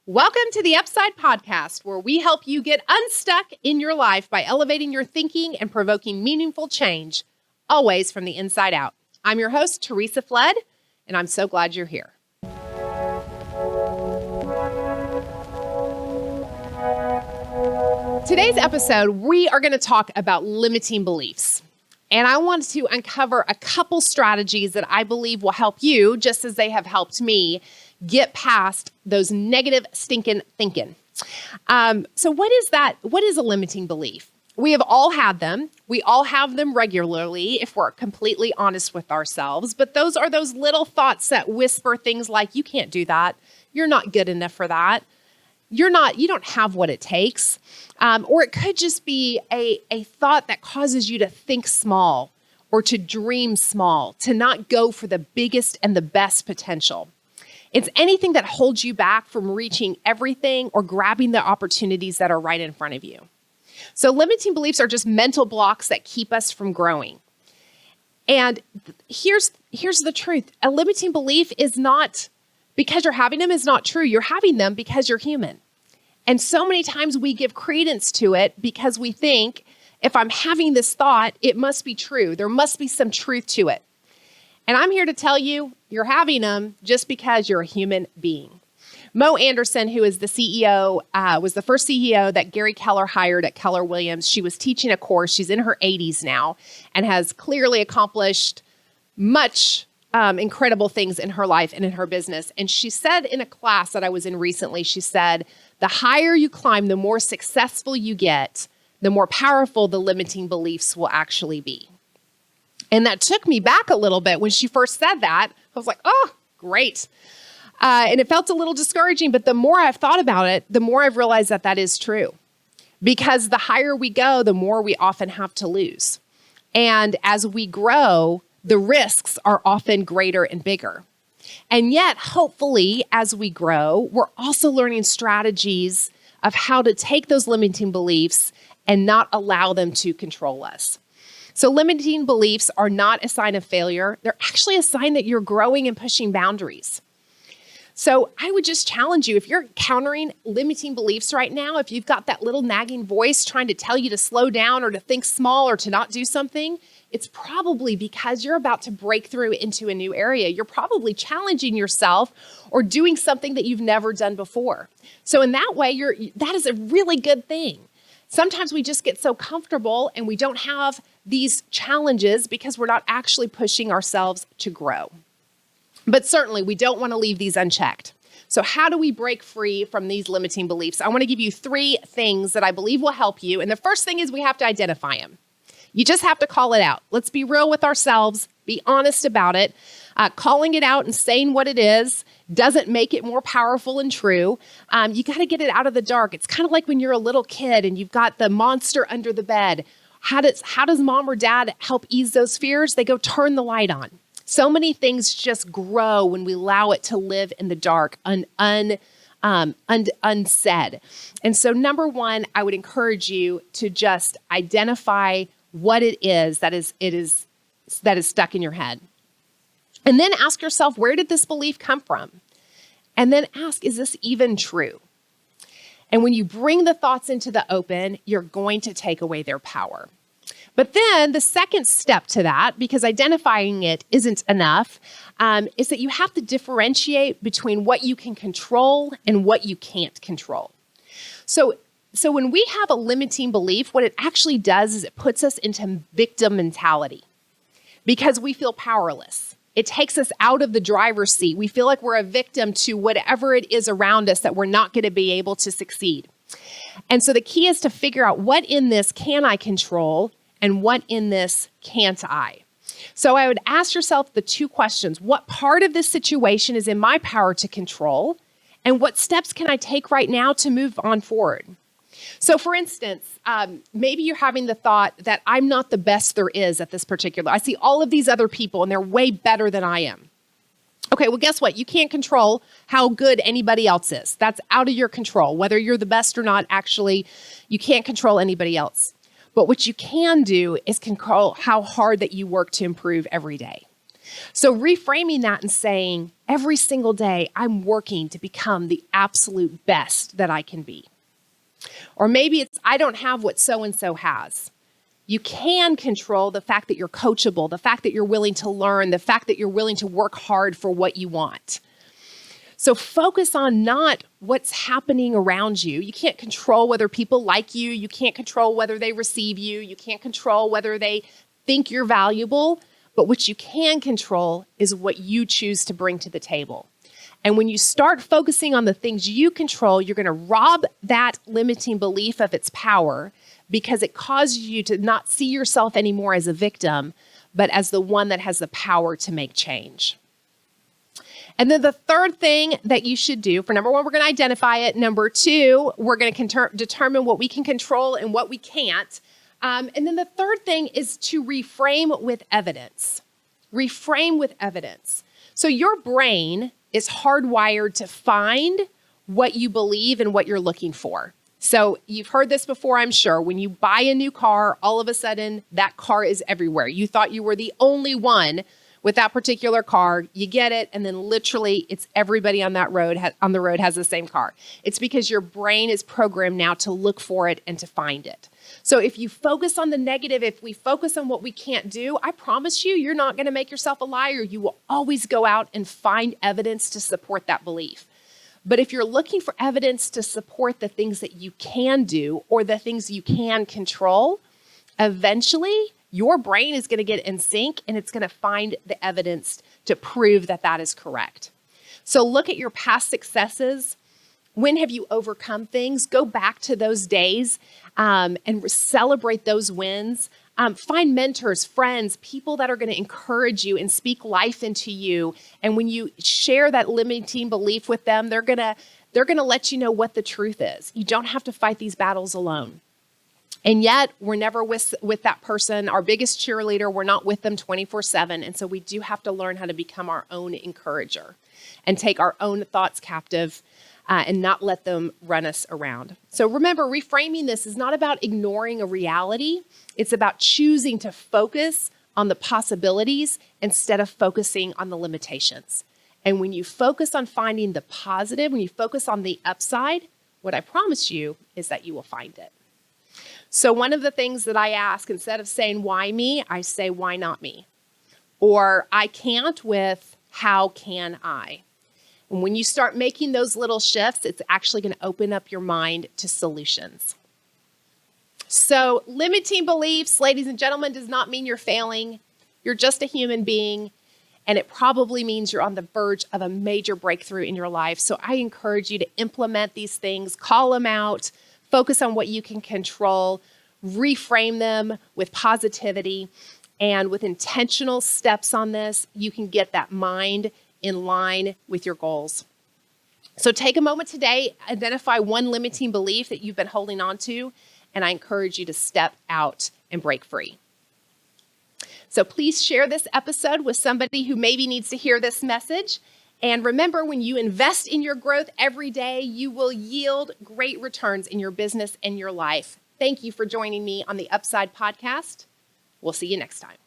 Welcome to the TheUpside Podcast, where we help you get unstuck in your life by elevating your thinking and provoking meaningful change, always from the inside out. I'm your host, Teresa Flood, and I'm so glad you're here. Today's episode, we are going to talk about limiting beliefs. And I want to uncover a couple strategies that I believe will help you, just as they have helped me, get past those negative stinking thinking. So what is that? What is a limiting belief? We have all had them. We all have them regularly if we're completely honest with ourselves. But those are those little thoughts that whisper things like, you can't do that. You're not good enough for that. You don't have what it takes. Or it could just be a thought that causes you to think small or to dream small, to not go for the biggest and the best potential. It's anything that holds you back from reaching everything or grabbing the opportunities that are right in front of you. So limiting beliefs are just mental blocks that keep us from growing. And here's the truth. A limiting belief is not, because you're having them, is not true. You're having them because you're human. And so many times we give credence to it because we think, if I'm having this thought, it must be true. There must be some truth to it. And I'm here to tell you, you're having them just because you're a human being. Mo Anderson, who is the CEO, was the first CEO that Gary Keller hired at Keller Williams. She was teaching a course. She's in her 80s now and has clearly accomplished much incredible things in her life and in her business. And she said in a class that I was in recently, she said, the higher you climb, the more successful you get, the more powerful the limiting beliefs will actually be. And that took me back a little bit when she first said that. I was like, oh, great. And it felt a little discouraging, but the more I've thought about it, the more I've realized that that is true. Because the higher we go, the more we often have to lose. And as we grow, the risks are often greater and bigger. And yet, hopefully, as we grow, we're also learning strategies of how to take those limiting beliefs and not allow them to control us. So limiting beliefs are not a sign of failure. They're actually a sign that you're growing and pushing boundaries. So I would just challenge you, if you're encountering limiting beliefs right now, if you've got that little nagging voice trying to tell you to slow down or to think small or to not do something, it's probably because you're about to break through into a new area. You're probably challenging yourself or doing something that you've never done before. So in that way, that is a really good thing. Sometimes we just get so comfortable and we don't have these challenges because we're not actually pushing ourselves to grow. But certainly we don't want to leave these unchecked. So how do we break free from these limiting beliefs? I want to give you 3 things that I believe will help you. And the first thing is we have to identify them. You just have to call it out. Let's be real with ourselves, be honest about it. Calling it out and saying what it is doesn't make it more powerful and true. You got to get it out of the dark. It's kind of like when you're a little kid and you've got the monster under the bed. How does mom or dad help ease those fears? They go turn the light on. So many things just grow when we allow it to live in the dark, unsaid. And so number 1, I would encourage you to just identify what it is that is stuck in your head. And then ask yourself, where did this belief come from? And then ask, is this even true? And when you bring the thoughts into the open, you're going to take away their power. But then the second step to that, because identifying it isn't enough, is that you have to differentiate between what you can control and what you can't control. So when we have a limiting belief, what it actually does is it puts us into victim mentality because we feel powerless. It takes us out of the driver's seat. We feel like we're a victim to whatever it is around us that we're not going to be able to succeed. And so the key is to figure out what in this can I control and what in this can't I. So I would ask yourself the 2 questions. What part of this situation is in my power to control? And what steps can I take right now to move on forward? So for instance, maybe you're having the thought that I'm not the best there is at this particular. I see all of these other people and they're way better than I am. Okay, well, guess what? You can't control how good anybody else is. That's out of your control. Whether you're the best or not, actually, you can't control anybody else. But what you can do is control how hard that you work to improve every day. So reframing that and saying, every single day, I'm working to become the absolute best that I can be. Or maybe it's, I don't have what so-and-so has. You can control the fact that you're coachable, the fact that you're willing to learn, the fact that you're willing to work hard for what you want. So focus on not what's happening around you. You can't control whether people like you. You can't control whether they receive you. You can't control whether they think you're valuable. But what you can control is what you choose to bring to the table. And when you start focusing on the things you control, you're going to rob that limiting belief of its power, because it causes you to not see yourself anymore as a victim, but as the one that has the power to make change. And then the third thing that you should do, for number one, we're going to identify it. Number two, we're going to determine what we can control and what we can't. And then the third thing is to reframe with evidence. Reframe with evidence. So your brain is hardwired to find what you believe and what you're looking for. So you've heard this before, I'm sure. When you buy a new car, all of a sudden that car is everywhere. You thought you were the only one with that particular car. You get it, and then literally it's everybody on that road on the road has the same car. It's because your brain is programmed now to look for it and to find it. So if you focus on the negative, if we focus on what we can't do, I promise you, you're not going to make yourself a liar. You will always go out and find evidence to support that belief. But if you're looking for evidence to support the things that you can do or the things you can control, eventually your brain is going to get in sync and it's going to find the evidence to prove that that is correct. So look at your past successes. When have you overcome things? Go back to those days and celebrate those wins. Find mentors, friends, people that are going to encourage you and speak life into you. And when you share that limiting belief with them, they're going to let you know what the truth is. You don't have to fight these battles alone. And yet, we're never with that person, our biggest cheerleader. We're not with them 24/7. And so we do have to learn how to become our own encourager and take our own thoughts captive and not let them run us around. So remember, reframing this is not about ignoring a reality. It's about choosing to focus on the possibilities instead of focusing on the limitations. And when you focus on finding the positive, when you focus on the upside, what I promise you is that you will find it. So one of the things that I ask, instead of saying, why me, I say, why not me? Or I can't with, how can I? And when you start making those little shifts, it's actually going to open up your mind to solutions. So limiting beliefs, ladies and gentlemen, does not mean you're failing. You're just a human being, and it probably means you're on the verge of a major breakthrough in your life. So I encourage you to implement these things, call them out, focus on what you can control, reframe them with positivity, and with intentional steps on this, you can get that mind in line with your goals. So take a moment today, identify one limiting belief that you've been holding on to, and I encourage you to step out and break free. So please share this episode with somebody who maybe needs to hear this message. And remember, when you invest in your growth every day, you will yield great returns in your business and your life. Thank you for joining me on the Upside Podcast. We'll see you next time.